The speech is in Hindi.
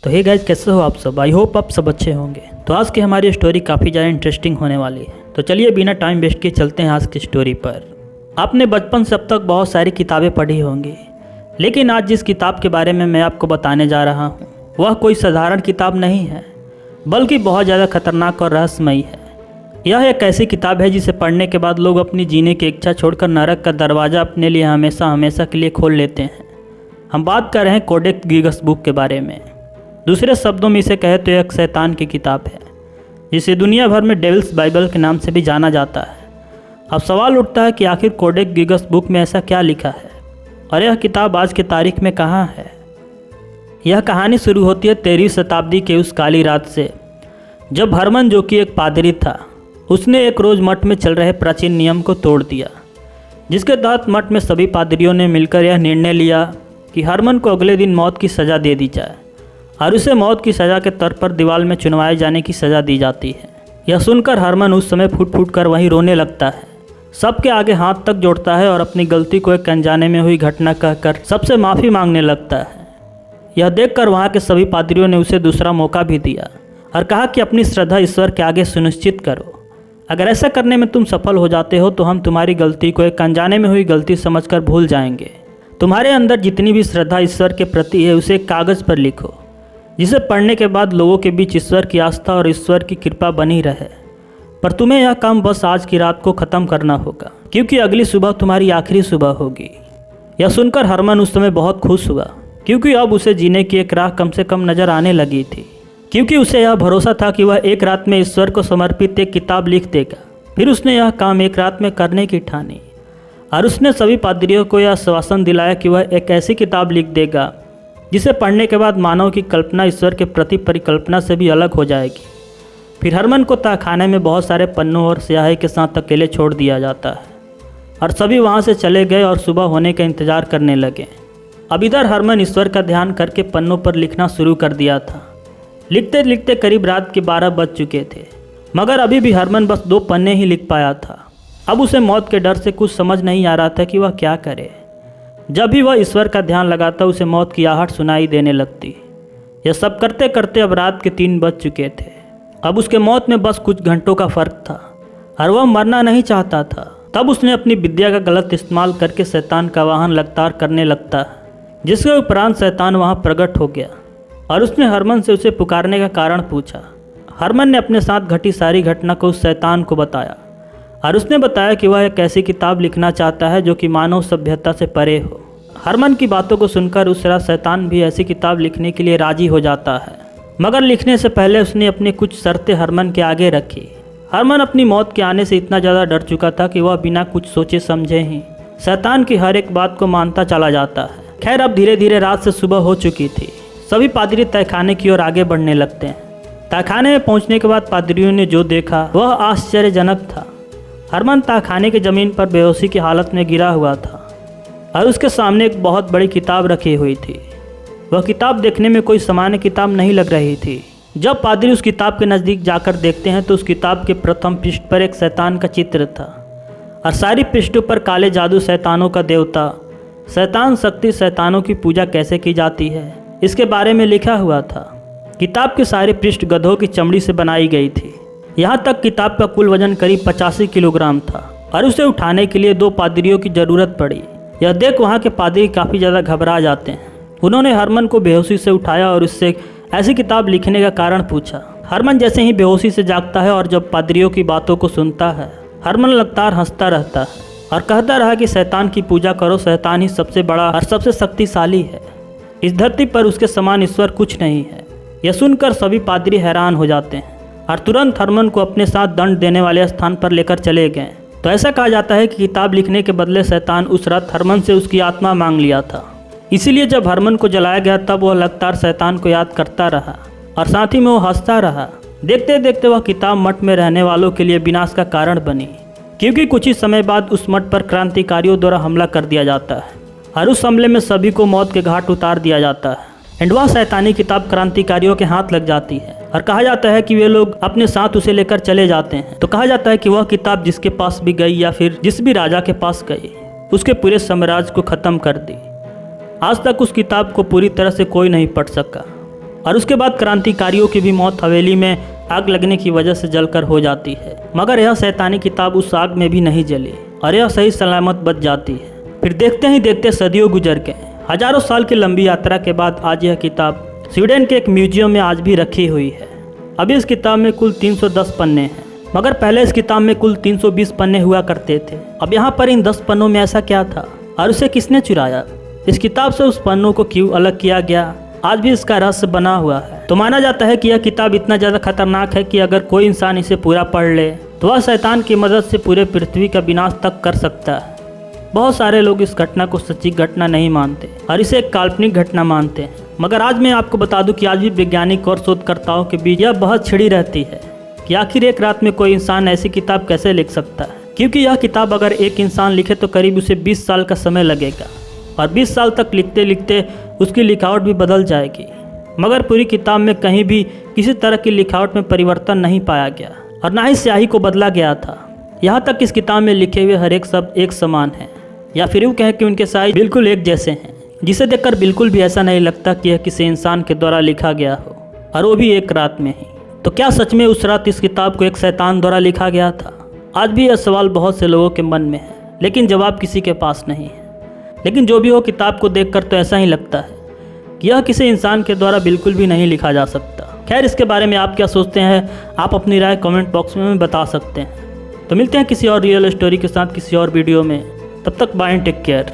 तो हे गाइस, कैसे हो आप सब। आई होप आप सब अच्छे होंगे। तो आज की हमारी स्टोरी काफ़ी ज़्यादा इंटरेस्टिंग होने वाली है। तो चलिए बिना टाइम वेस्ट किए चलते हैं आज की स्टोरी पर। आपने बचपन से अब तक बहुत सारी किताबें पढ़ी होंगी, लेकिन आज जिस किताब के बारे में मैं आपको बताने जा रहा हूँ वह कोई साधारण किताब नहीं है, बल्कि बहुत ज़्यादा खतरनाक और रहस्यमयी है। यह एक ऐसी किताब है जिसे पढ़ने के बाद लोग अपनी जीने की इच्छा छोड़कर नरक का दरवाज़ा अपने लिए हमेशा हमेशा के लिए खोल लेते हैं। हम बात कर रहे हैं कोडेक्स गिगस बुक के बारे में। दूसरे शब्दों में इसे कहे तो एक शैतान की किताब है, जिसे दुनिया भर में डेविल्स बाइबल के नाम से भी जाना जाता है। अब सवाल उठता है कि आखिर कोडेक्स गिगस बुक में ऐसा क्या लिखा है और यह किताब आज की तारीख में कहाँ है। यह कहानी शुरू होती है 13वीं शताब्दी के उस काली रात से, जब हरमन, जो कि एक पादरी था, उसने एक रोज़ मठ में चल रहे प्राचीन नियम को तोड़ दिया, जिसके तहत मठ में सभी पादरियों ने मिलकर यह निर्णय लिया कि हरमन को अगले दिन मौत की सज़ा दे दी जाए और उसे मौत की सज़ा के तौर पर दीवार में चुनवाए जाने की सज़ा दी जाती है। यह सुनकर हरमन उस समय फूट फूट कर वहीं रोने लगता है, सबके आगे हाथ तक जोड़ता है और अपनी गलती को एक अनजाने में हुई घटना कहकर सबसे माफ़ी मांगने लगता है। यह देखकर वहाँ के सभी पादरियों ने उसे दूसरा मौका भी दिया और कहा कि अपनी श्रद्धा ईश्वर के आगे सुनिश्चित करो। अगर ऐसा करने में तुम सफल हो जाते हो तो हम तुम्हारी गलती को एक अनजाने में हुई गलती समझकर भूल जाएंगे। तुम्हारे अंदर जितनी भी श्रद्धा ईश्वर के प्रति है उसे कागज़ पर लिखो, जिसे पढ़ने के बाद लोगों के बीच ईश्वर की आस्था और ईश्वर की कृपा बनी रहे। पर तुम्हें यह काम बस आज की रात को ख़त्म करना होगा, क्योंकि अगली सुबह तुम्हारी आखिरी सुबह होगी। यह सुनकर हरमन उस समय बहुत खुश हुआ, क्योंकि अब उसे जीने की एक राह कम से कम नज़र आने लगी थी। क्योंकि उसे यह भरोसा था कि वह एक रात में ईश्वर को समर्पित एक किताब लिख देगा। फिर उसने यह काम एक रात में करने की ठानी और उसने सभी पादरियों को यह आश्वासन दिलाया कि वह एक ऐसी किताब लिख देगा जिसे पढ़ने के बाद मानव की कल्पना ईश्वर के प्रति परिकल्पना से भी अलग हो जाएगी। फिर हरमन को तहखाने में बहुत सारे पन्नों और स्याही के साथ अकेले छोड़ दिया जाता है और सभी वहाँ से चले गए और सुबह होने का इंतज़ार करने लगे। अब इधर हरमन ईश्वर का ध्यान करके पन्नों पर लिखना शुरू कर दिया था। लिखते लिखते करीब रात के 12 बज चुके थे, मगर अभी भी हरमन बस 2 पन्ने ही लिख पाया था। अब उसे मौत के डर से कुछ समझ नहीं आ रहा था कि वह क्या करे। जब भी वह ईश्वर का ध्यान लगाता उसे मौत की आहट सुनाई देने लगती। यह सब करते करते अब रात के 3 बज चुके थे। अब उसके मौत में बस कुछ घंटों का फ़र्क था और वह मरना नहीं चाहता था। तब उसने अपनी विद्या का गलत इस्तेमाल करके शैतान का वाहन लगातार करने लगता है, जिसके उपरांत शैतान वहाँ प्रकट हो गया और उसने हरमन से उसे पुकारने का कारण पूछा। हरमन ने अपने साथ घटी सारी घटना को उस शैतान को बताया और उसने बताया कि वह एक ऐसी किताब लिखना चाहता है जो कि मानव सभ्यता से परे हो। हरमन की बातों को सुनकर उस रात शैतान भी ऐसी किताब लिखने के लिए राजी हो जाता है, मगर लिखने से पहले उसने अपनी कुछ शर्तें हरमन के आगे रखी। हरमन अपनी मौत के आने से इतना ज़्यादा डर चुका था कि वह बिना कुछ सोचे समझे ही शैतान की हर एक बात को मानता चला जाता है। खैर, अब धीरे धीरे रात से सुबह हो चुकी थी। सभी पादरी तहखाने की ओर आगे बढ़ने लगते हैं। तहखाने में पहुंचने के बाद पादरियों ने जो देखा वह आश्चर्यजनक था। हरमन तहखाने की ज़मीन पर बेहोशी की हालत में गिरा हुआ था और उसके सामने एक बहुत बड़ी किताब रखी हुई थी। वह किताब देखने में कोई सामान्य किताब नहीं लग रही थी। जब पादरी उस किताब के नज़दीक जाकर देखते हैं तो उस किताब के प्रथम पृष्ठ पर एक शैतान का चित्र था और सारी पृष्ठों पर काले जादू, शैतानों का देवता, शैतान शक्ति, शैतानों की पूजा कैसे की जाती है, इसके बारे में लिखा हुआ था। किताब के सारे पृष्ठ गधों की चमड़ी से बनाई गई थी। यहाँ तक किताब का कुल वजन करीब 85 किलोग्राम था और उसे उठाने के लिए 2 पादरियों की ज़रूरत पड़ी। यह देख वहाँ के पादरी काफ़ी ज़्यादा घबरा जाते हैं। उन्होंने हरमन को बेहोशी से उठाया और उससे ऐसी किताब लिखने का कारण पूछा। हरमन जैसे ही बेहोशी से जागता है और जब पादरियों की बातों को सुनता है, हरमन लगातार हंसता रहता है और कहता रहा कि शैतान की पूजा करो, शैतान ही सबसे बड़ा और सबसे शक्तिशाली है। इस धरती पर उसके समान ईश्वर कुछ नहीं है। यह सुनकर सभी पादरी हैरान हो जाते हैं और तुरंत हरमन को अपने साथ दंड देने वाले स्थान पर लेकर चले गए। तो ऐसा कहा जाता है कि किताब लिखने के बदले शैतान उस रात हरमन से उसकी आत्मा मांग लिया था। इसीलिए जब हरमन को जलाया गया तब वह लगातार शैतान को याद करता रहा और साथ ही में वो हंसता रहा। देखते देखते वह किताब मठ में रहने वालों के लिए विनाश का कारण बनी, क्योंकि कुछ ही समय बाद उस मठ पर क्रांतिकारियों द्वारा हमला कर दिया जाता है और उस हमले में सभी को मौत के घाट उतार दिया जाता है। एंड वह शैतानी किताब क्रांतिकारियों के हाथ लग जाती है और कहा जाता है कि वे लोग अपने साथ उसे लेकर चले जाते हैं। तो कहा जाता है कि वह किताब जिसके पास भी गई या फिर जिस भी राजा के पास गई, उसके पूरे साम्राज्य को ख़त्म कर दी। आज तक उस किताब को पूरी तरह से कोई नहीं पढ़ सका। और उसके बाद क्रांतिकारियों की भी मौत हवेली में आग लगने की वजह से जलकर हो जाती है। मगर यह शैतानी किताब उस आग में भी नहीं जली और यह सही सलामत बच जाती है। फिर देखते ही देखते सदियों गुजर गए। हजारों साल की लंबी यात्रा के बाद आज यह किताब स्वीडन के एक म्यूजियम में आज भी रखी हुई है। अभी इस किताब में कुल 310 पन्ने हैं, मगर पहले इस किताब में कुल 320 पन्ने हुआ करते थे। अब यहाँ पर इन 10 पन्नों में ऐसा क्या था और उसे किसने चुराया? इस किताब से उस पन्नों को क्यों अलग किया गया, आज भी इसका रहस्य बना हुआ है। तो माना जाता है कि यह किताब इतना ज़्यादा खतरनाक है कि अगर कोई इंसान इसे पूरा पढ़ ले तो वह शैतान की मदद से पूरे पृथ्वी का विनाश तक कर सकता है। बहुत सारे लोग इस घटना को सच्ची घटना नहीं मानते और इसे एक काल्पनिक घटना मानते हैं, मगर आज मैं आपको बता दूं कि आज भी वैज्ञानिक और शोधकर्ताओं के बीच यह बहुत छिड़ी रहती है कि आखिर एक रात में कोई इंसान ऐसी किताब कैसे लिख सकता है। क्योंकि यह किताब अगर एक इंसान लिखे तो करीब उसे 20 साल का समय लगेगा और 20 साल तक लिखते लिखते उसकी लिखावट भी बदल जाएगी। मगर पूरी किताब में कहीं भी किसी तरह की लिखावट में परिवर्तन नहीं पाया गया और ना ही स्याही को बदला गया था। यहाँ तक इस किताब में लिखे हुए हर एक शब्द एक समान है, या फिर यूँ कहें कि उनके साइज बिल्कुल एक जैसे हैं, जिसे देखकर बिल्कुल भी ऐसा नहीं लगता कि यह किसी इंसान के द्वारा लिखा गया हो, और वो भी एक रात में ही। तो क्या सच में उस रात इस किताब को एक शैतान द्वारा लिखा गया था? आज भी यह सवाल बहुत से लोगों के मन में है, लेकिन जवाब किसी के पास नहीं है। लेकिन जो भी हो, किताब को देखकर तो ऐसा ही लगता है कि यह किसी इंसान के द्वारा बिल्कुल भी नहीं लिखा जा सकता। खैर, इसके बारे में आप क्या सोचते हैं? आप अपनी राय कमेंट बॉक्स में बता सकते हैं। तो मिलते हैं किसी और रियल स्टोरी के साथ किसी और वीडियो में। तब तक बाय, टेक केयर।